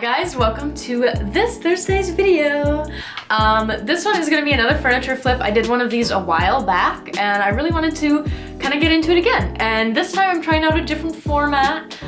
Guys, welcome to this Thursday's video. This one is gonna be another furniture flip. I did one of these a while back and I really wanted to kind of get into it again. And this time I'm trying out a different format.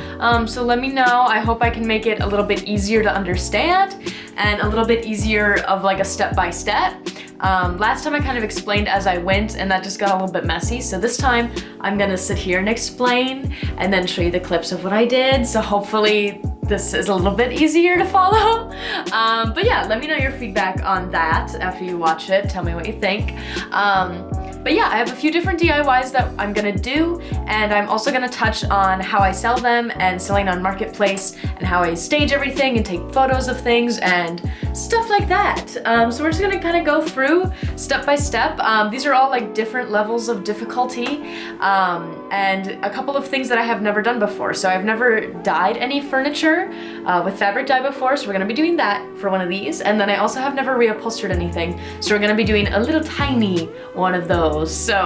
So let me know. I hope I can make it a little bit easier to understand and a little bit easier of like a step-by-step. Last time I kind of explained as I went and that just got a little bit messy. So this time I'm gonna sit here and explain and then show you the clips of what I did. So hopefully this is a little bit easier to follow. But yeah, let me know your feedback on that after you watch it. Tell me what you think. But yeah, I have a few different DIYs that I'm gonna do, and I'm also gonna touch on how I sell them and selling on Marketplace and how I stage everything and take photos of things and stuff like that. So we're just gonna kind of go through step by step. These are all like different levels of difficulty and a couple of things that I have never done before. So I've never dyed any furniture with fabric dye before, so we're gonna be doing that for one of these. And then I also have never reupholstered anything, so we're gonna be doing a little tiny one of those. So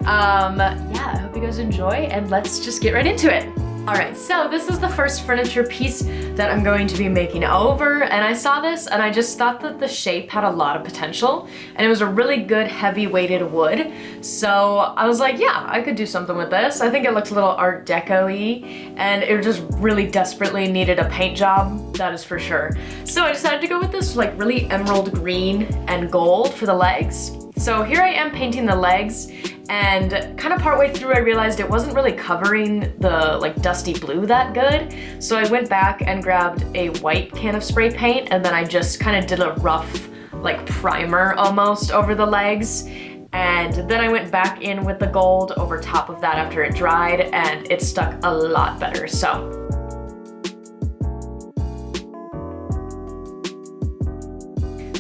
yeah, I hope you guys enjoy and let's just get right into it. Alright, so this is the first furniture piece that I'm going to be making over, and I saw this and I just thought that the shape had a lot of potential and it was a really good heavy weighted wood. So I was like, yeah, I could do something with this. I think it looked a little Art Deco-y and it just really desperately needed a paint job, that is for sure. So I decided to go with this like really emerald green and gold for the legs. So here I am painting the legs, and kind of partway through I realized it wasn't really covering the like dusty blue that good. So I went back and grabbed a white can of spray paint and then I just kind of did a rough like primer almost over the legs. And then I went back in with the gold over top of that after it dried and it stuck a lot better. So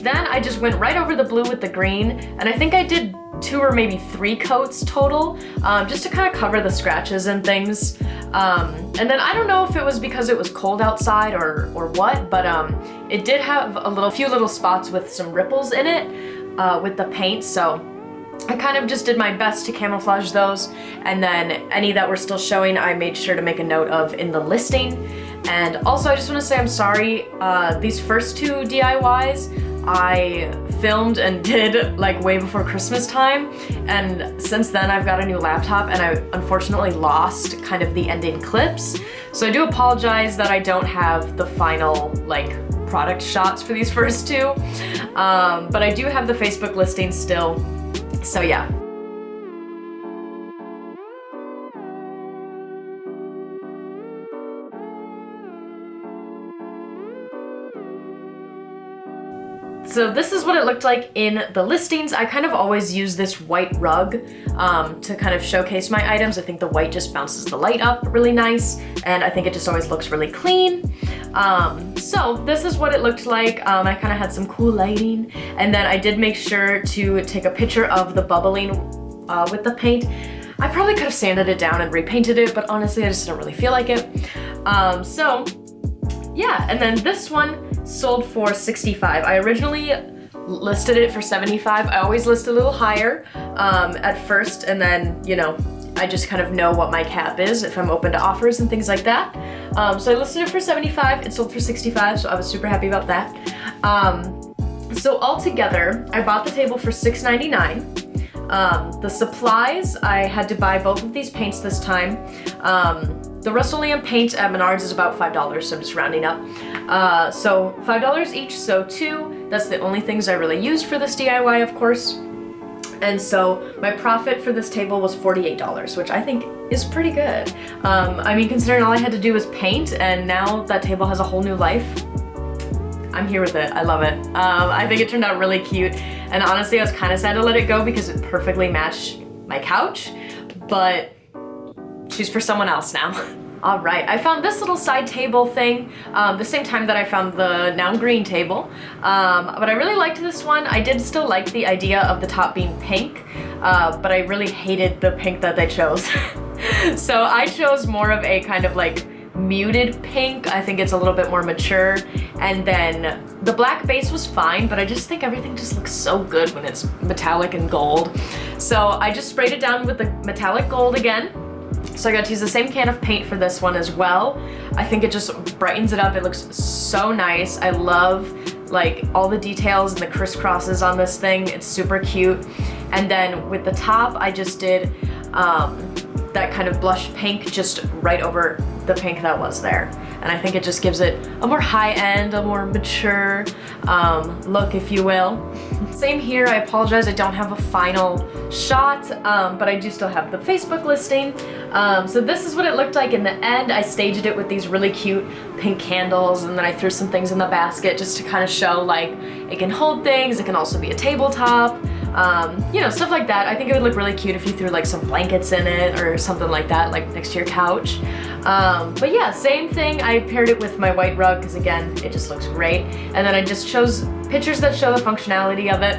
then I just went right over the blue with the green, and I think I did 2 or maybe 3 coats total, just to kind of cover the scratches and things. And then I don't know if it was because it was cold outside or what, but it did have a few little spots with some ripples in it with the paint, so I kind of just did my best to camouflage those, and then any that were still showing I made sure to make a note of in the listing. And also I just want to say I'm sorry, these first 2 DIYs I filmed and did like way before Christmas time, and since then I've got a new laptop and I unfortunately lost kind of the ending clips. So I do apologize that I don't have the final like product shots for these first 2, but I do have the Facebook listing still, so yeah. So this is what it looked like in the listings. I kind of always use this white rug to kind of showcase my items. I think the white just bounces the light up really nice, and I think it just always looks really clean. So this is what it looked like. I kind of had some cool lighting, and then I did make sure to take a picture of the bubbling with the paint. I probably could have sanded it down and repainted it, but honestly I just didn't really feel like it. So yeah, and then this one sold for $65. I originally listed it for $75. I always list a little higher at first, and then, you know, I just kind of know what my cap is if I'm open to offers and things like that. So I listed it for $75, it sold for $65, so I was super happy about that. So altogether, I bought the table for $6.99. The supplies, I had to buy both of these paints this time. The Rust-Oleum paint at Menards is about $5, so I'm just rounding up. So $5 each, so 2. That's the only things I really used for this DIY, of course. And so my profit for this table was $48, which I think is pretty good. I mean, considering all I had to do was paint, and now that table has a whole new life, I'm here with it. I love it. I think it turned out really cute, and honestly I was kind of sad to let it go because it perfectly matched my couch, but she's for someone else now. All right, I found this little side table thing the same time that I found the now green table, but I really liked this one. I did still like the idea of the top being pink, but I really hated the pink that they chose. So I chose more of a kind of like muted pink. I think it's a little bit more mature, and then the black base was fine, but I just think everything just looks so good when it's metallic and gold. So I just sprayed it down with the metallic gold again. So I got to use the same can of paint for this one as well. I think it just brightens it up. It looks so nice. I love like all the details and the crisscrosses on this thing. It's super cute. And then with the top, I just did that kind of blush pink just right over the pink that was there. And I think it just gives it a more high-end, a more mature look, if you will. Same here, I apologize, I don't have a final shot, but I do still have the Facebook listing. So this is what it looked like in the end. I staged it with these really cute pink candles, and then I threw some things in the basket just to kind of show like it can hold things, it can also be a tabletop. You know, stuff like that. I think it would look really cute if you threw like some blankets in it or something like that, like next to your couch. But yeah, same thing. I paired it with my white rug because again, it just looks great. And then I just chose pictures that show the functionality of it.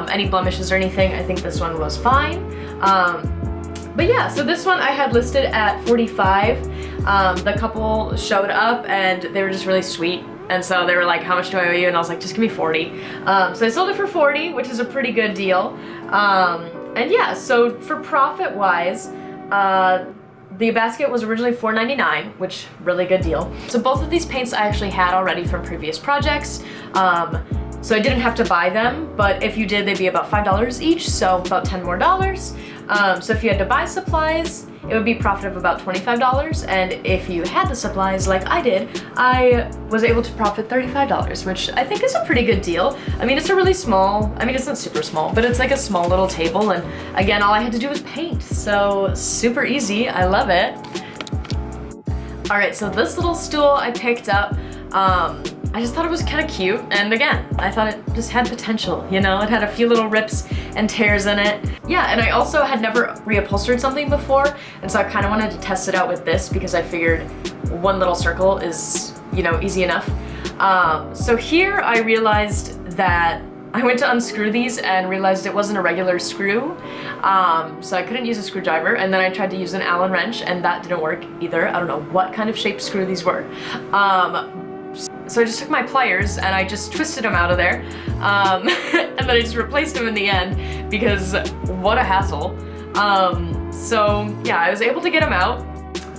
Any blemishes or anything, I think this one was fine. But yeah, so this one I had listed at 45. The couple showed up and they were just really sweet. And so they were like, how much do I owe you? And I was like, just give me 40. So I sold it for 40, which is a pretty good deal. And yeah, so for profit wise, the basket was originally $4.99, which really good deal. So both of these paints I actually had already from previous projects. So I didn't have to buy them, but if you did, they'd be about $5 each, so about $10 more. So if you had to buy supplies, it would be profit of about $25, and if you had the supplies like I did, I was able to profit $35, which I think is a pretty good deal. I mean, it's a really small, I mean, it's not super small, but it's like a small little table, and again, all I had to do was paint, so super easy. I love it. All right, so this little stool I picked up, I just thought it was kind of cute, and again, I thought it just had potential, you know? It had a few little rips and tears in it. Yeah, and I also had never reupholstered something before, and so I kind of wanted to test it out with this because I figured one little circle is, you know, easy enough. So here I realized that I went to unscrew these and realized it wasn't a regular screw, so I couldn't use a screwdriver, and then I tried to use an Allen wrench and that didn't work either. I don't know what kind of shaped screw these were. So I just took my pliers and I just twisted them out of there, and then I just replaced them in the end because what a hassle. So yeah, I was able to get them out.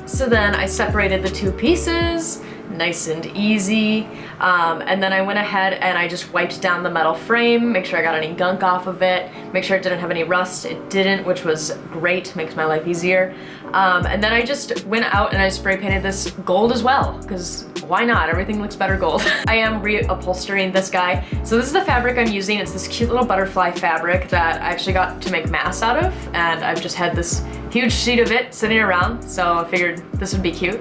So then I separated the two pieces, nice and easy, and then I went ahead and I just wiped down the metal frame, make sure I got any gunk off of it, make sure it didn't have any rust. It didn't, which was great, makes my life easier. And then I just went out and I spray painted this gold as well, because why not? Everything looks better gold. I am reupholstering this guy. So this is the fabric I'm using. It's this cute little butterfly fabric that I actually got to make masks out of, and I've just had this huge sheet of it sitting around, so I figured this would be cute.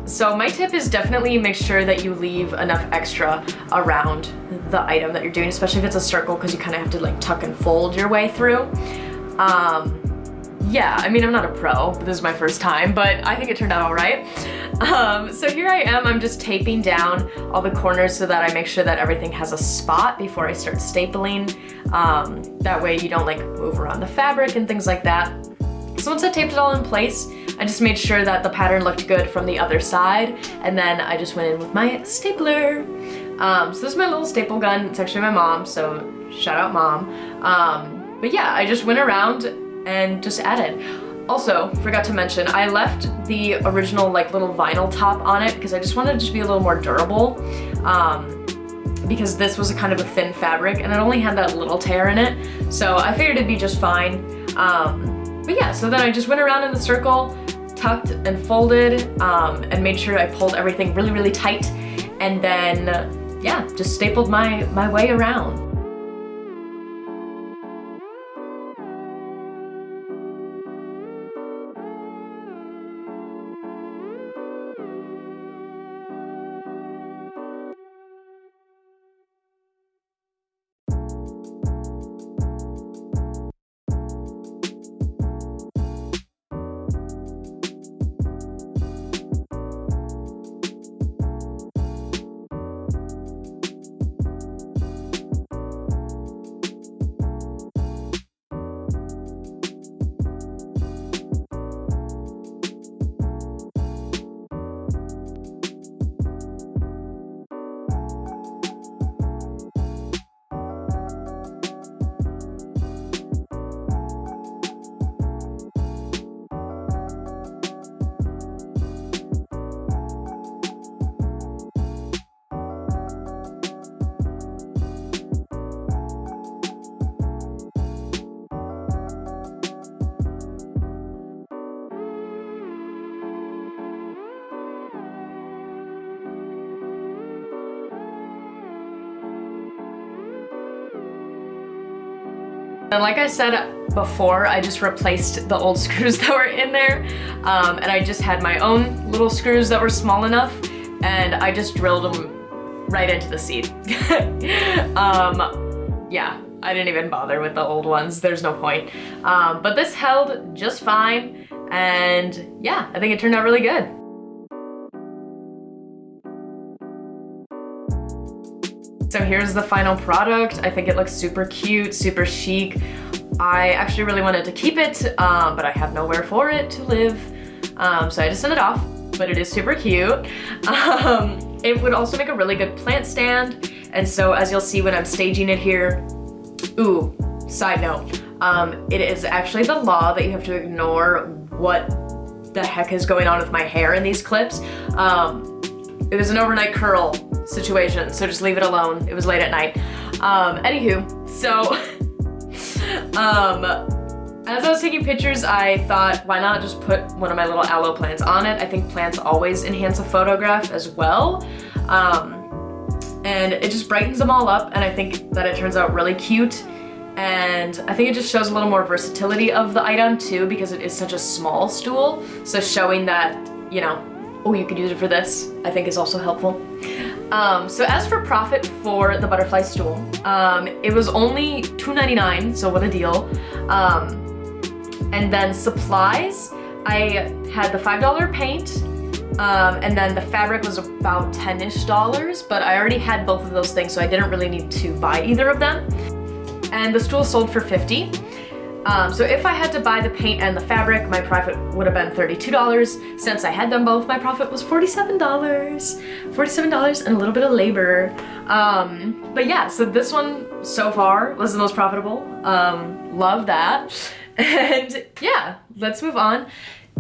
So my tip is definitely make sure that you leave enough extra around the item that you're doing, especially if it's a circle, because you kind of have to like tuck and fold your way through. Yeah, I mean, I'm not a pro, but this is my first time, but I think it turned out all right. So here I am, I'm just taping down all the corners so that I make sure that everything has a spot before I start stapling. That way you don't like move around the fabric and things like that. So once I taped it all in place, I just made sure that the pattern looked good from the other side, and then I just went in with my stapler. So this is my little staple gun. It's actually my mom, so shout out mom. But yeah, I just went around and just added. Also, forgot to mention, I left the original like little vinyl top on it because I just wanted it to be a little more durable, because this was a kind of a thin fabric and it only had that little tear in it, so I figured it'd be just fine. But yeah, so then I just went around in the circle, tucked and folded, and made sure I pulled everything really, really tight, and then, yeah, just stapled my way around. And like I said before, I just replaced the old screws that were in there, and I just had my own little screws that were small enough, and I just drilled them right into the seat. Yeah, I didn't even bother with the old ones. There's no point. But this held just fine, and yeah, I think it turned out really good. So here's the final product. I think it looks super cute, super chic. I actually really wanted to keep it, but I have nowhere for it to live. So I just sent it off, but it is super cute. It would also make a really good plant stand. And so as you'll see when I'm staging it here, ooh, side note, it is actually the law that you have to ignore what the heck is going on with my hair in these clips. It was an overnight curl situation, so just leave it alone. It was late at night. Anywho, so as I was taking pictures, I thought, why not just put one of my little aloe plants on it? I think plants always enhance a photograph as well. And it just brightens them all up, and I think that it turns out really cute. And I think it just shows a little more versatility of the item too, because it is such a small stool. So showing that, you know, oh, you could use it for this, I think is also helpful. So as for profit for the butterfly stool, it was only $2.99, so what a deal. And then supplies, I had the $5 paint, and then the fabric was about $10-ish, but I already had both of those things, so I didn't really need to buy either of them. And the stool sold for $50. So if I had to buy the paint and the fabric, my profit would have been $32. Since I had them both, my profit was $47. $47 and a little bit of labor. But yeah, so this one so far was the most profitable. Love that. And yeah, let's move on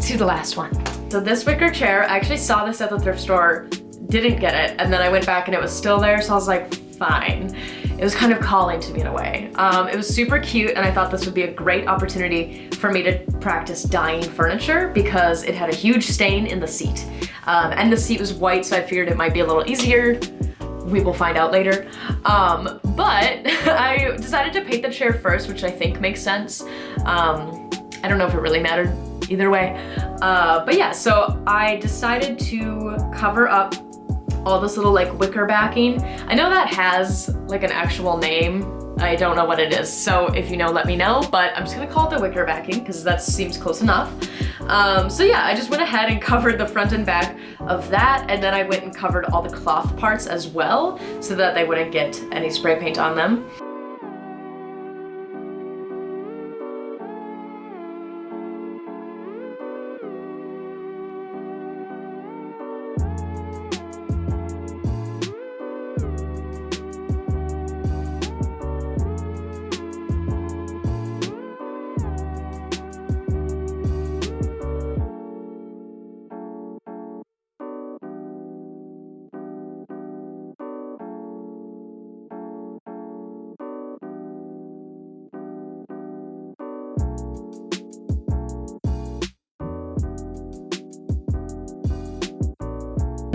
to the last one. So this wicker chair, I actually saw this at the thrift store, didn't get it, and then I went back and it was still there, so I was like, fine. It was kind of calling to me in a way. It was super cute, and I thought this would be a great opportunity for me to practice dyeing furniture because it had a huge stain in the seat. And the seat was white, so I figured it might be a little easier. We will find out later. But I decided to paint the chair first, which I think makes sense. I don't know if it really mattered either way. But yeah, so I decided to cover up all this little like wicker backing. I know that has like an actual name. I don't know what it is, so if you know, let me know, but I'm just gonna call it the wicker backing because that seems close enough. So yeah, I just went ahead and covered the front and back of that, and then I went and covered all the cloth parts as well so that they wouldn't get any spray paint on them.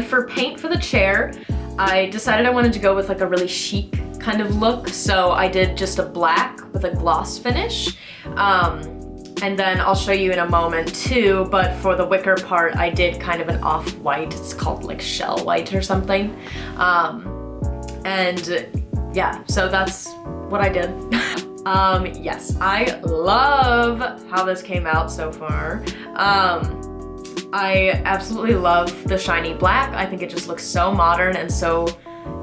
For paint for the chair, I decided I wanted to go with like a really chic kind of look, so I did just a black with a gloss finish. And then I'll show you in a moment too, but for the wicker part, I did kind of an off-white. It's called like shell white or something. And yeah, so that's what I did. Yes, I love how this came out so far. I absolutely love the shiny black. I think it just looks so modern and so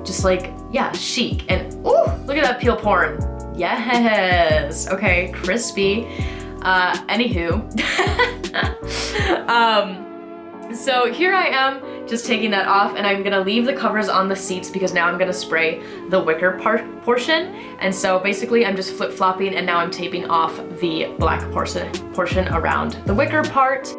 just like, yeah, chic. And ooh, look at that peel pouring. Yes, okay, crispy. Anywho. So here I am just taking that off, and I'm gonna leave the covers on the seats because now I'm gonna spray the wicker portion. And so basically I'm just flip-flopping, and now I'm taping off the black portion around the wicker part.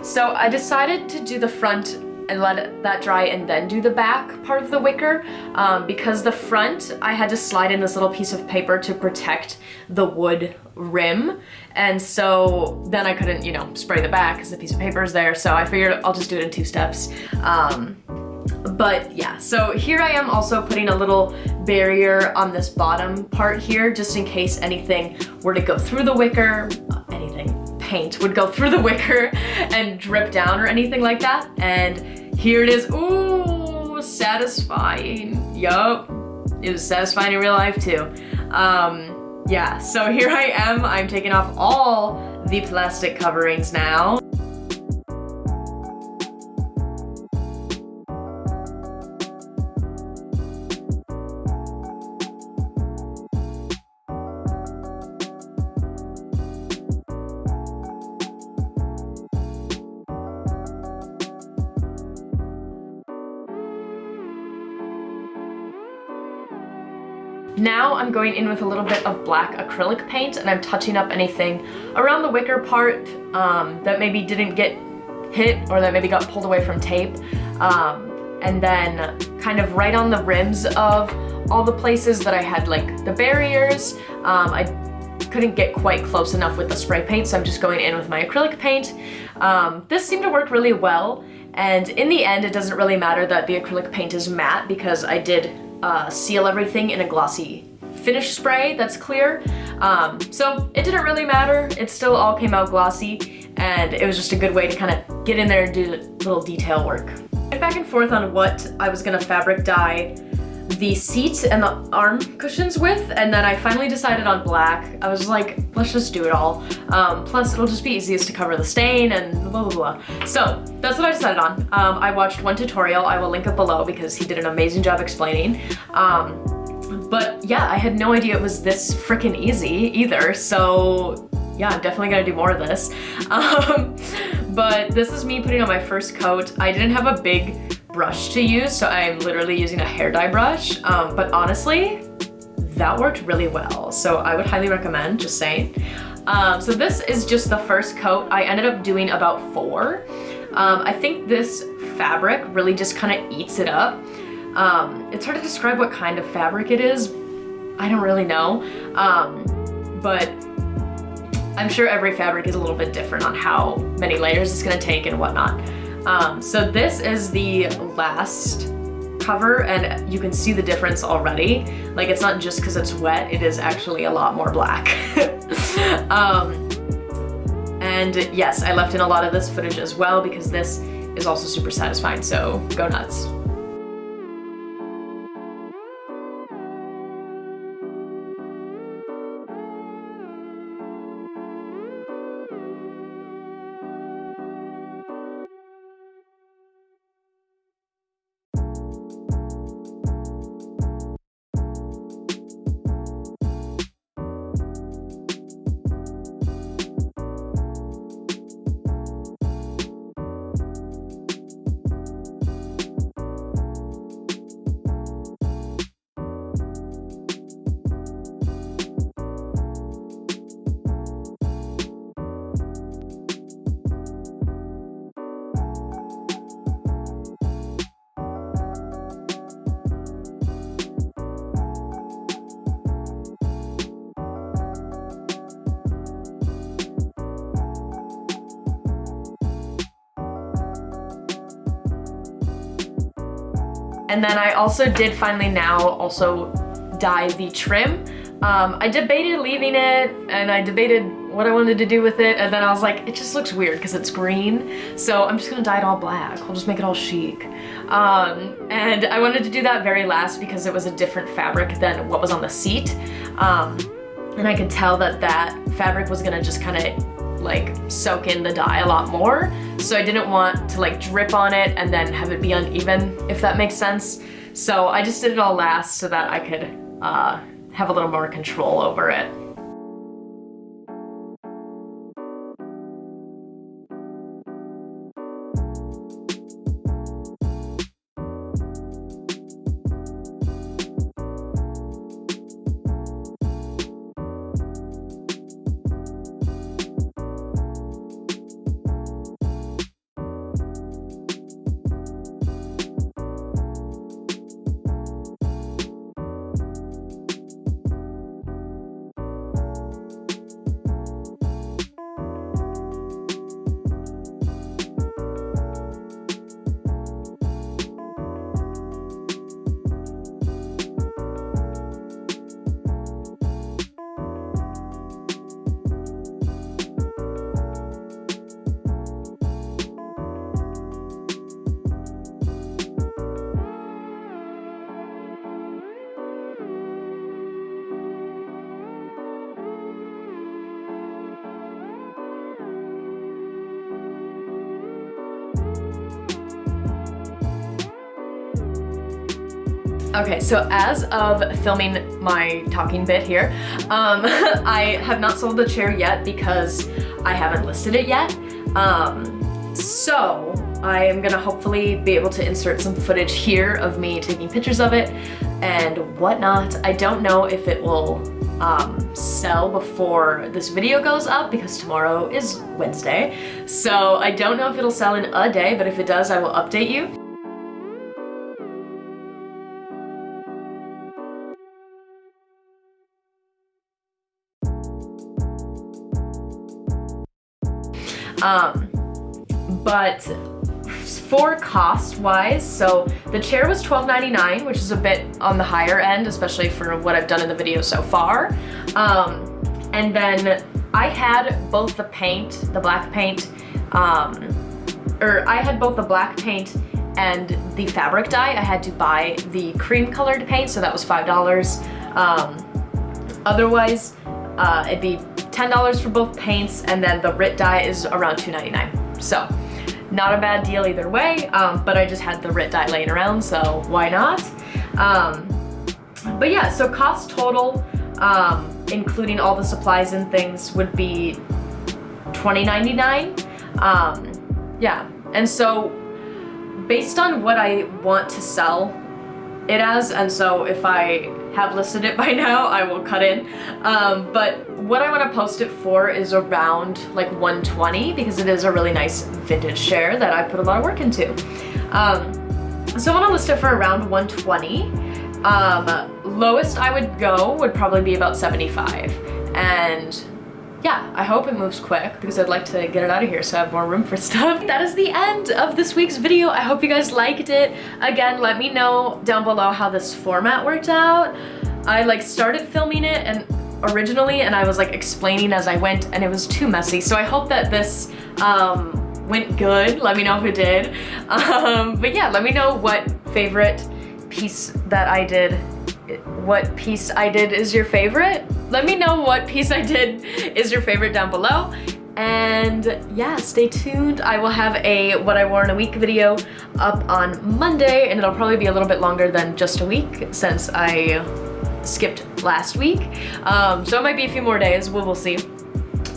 So I decided to do the front and let that dry and then do the back part of the wicker. Because the front, I had to slide in this little piece of paper to protect the wood rim. And so then I couldn't, you know, spray the back because the piece of paper is there. So I figured I'll just do it in 2 steps. But yeah, so here I am also putting a little barrier on this bottom part here, just in case anything were to go through the wicker, paint would go through the wicker and drip down or anything like that. And here it is. Ooh, satisfying. Yup, it was satisfying in real life too. Yeah, so here I am. I'm taking off all the plastic coverings now. Now I'm going in with a little bit of black acrylic paint and I'm touching up anything around the wicker part that maybe didn't get hit or that maybe got pulled away from tape. And then kind of right on the rims of all the places that I had like the barriers, I couldn't get quite close enough with the spray paint, so I'm just going in with my acrylic paint. This seemed to work really well, and in the end it doesn't really matter that the acrylic paint is matte because I did seal everything in a glossy finish spray that's clear. So it didn't really matter. It still all came out glossy, and it was just a good way to kind of get in there and do the little detail work. I went back and forth on what I was gonna fabric dye the seat and the arm cushions with, and then I finally decided on black. I was like, let's just do it all. Plus it'll just be easiest to cover the stain and blah, blah, blah. So that's what I decided on. I watched one tutorial, I will link it below because he did an amazing job explaining. But yeah, I had no idea it was this freaking easy either. So yeah, I'm definitely gonna do more of this. But this is me putting on my first coat. I didn't have a big brush to use, so I'm literally using a hair dye brush. But honestly, that worked really well. So I would highly recommend, just saying. So this is just the first coat. I ended up doing about 4. I think this fabric really just kind of eats it up. It's hard to describe what kind of fabric it is. I don't really know. But I'm sure every fabric is a little bit different on how many layers it's gonna take and whatnot. So this is the last cover, and you can see the difference already. Like, it's not just because it's wet, it is actually a lot more black. And yes, I left in a lot of this footage as well because this is also super satisfying, so go nuts. And then I also did finally now also dye the trim. I debated leaving it and I debated what I wanted to do with it, and then I was like, it just looks weird because it's green, so I'm just gonna dye it all black. I'll just make it all chic. And I wanted to do that very last because it was a different fabric than what was on the seat. And I could tell that that fabric was gonna just kind of like soak in the dye a lot more. So I didn't want to like drip on it and then have it be uneven, if that makes sense. So I just did it all last so that I could have a little more control over it. Okay, so as of filming my talking bit here, I have not sold the chair yet because I haven't listed it yet. So I am gonna hopefully be able to insert some footage here of me taking pictures of it and whatnot. I don't know if it will sell before this video goes up because tomorrow is Wednesday. So I don't know if it'll sell in a day, but if it does, I will update you. But for cost-wise, so the chair was $12.99, which is a bit on the higher end, especially for what I've done in the video so far. And then I had both the paint, the black paint, or I had both the black paint and the fabric dye. I had to buy the cream colored paint, so that was $5. Otherwise, it'd be $10 for both paints, and then the RIT dye is around $2.99. So not a bad deal either way, but I just had the RIT dye laying around, so why not? But yeah, so cost total, including all the supplies and things, would be $20.99. Yeah, and so based on what I want to sell it as, and so if I have listed it by now, I will cut in. But what I want to post it for is around like $120 because it is a really nice vintage chair that I put a lot of work into. So I want to list it for around $120. Lowest I would go would probably be about $75. And yeah, I hope it moves quick because I'd like to get it out of here so I have more room for stuff. That is the end of this week's video. I hope you guys liked it. Again, let me know down below how this format worked out. I like started filming it and originally and I was like explaining as I went and it was too messy. So I hope that this went good. Let me know if it did. But yeah, let me know what favorite piece that I did. What piece I did is your favorite? Let me know what piece I did is your favorite down below. And yeah, stay tuned. I will have a what I wore in a week video up on Monday, and it'll probably be a little bit longer than just a week since I skipped last week. So it might be a few more days, we'll see.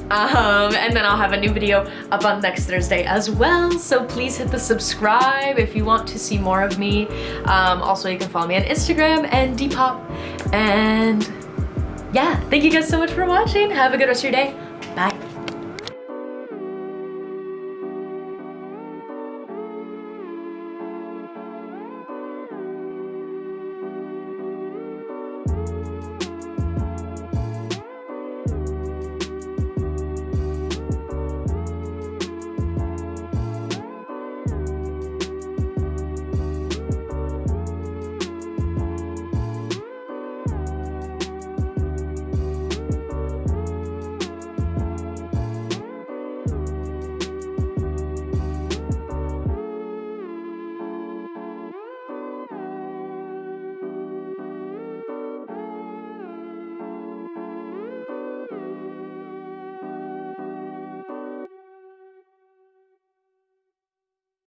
And then I'll have a new video up on next Thursday as well, so please hit the subscribe if you want to see more of me. Also, you can follow me on Instagram and Depop. And yeah, thank you guys so much for watching. Have a good rest of your day.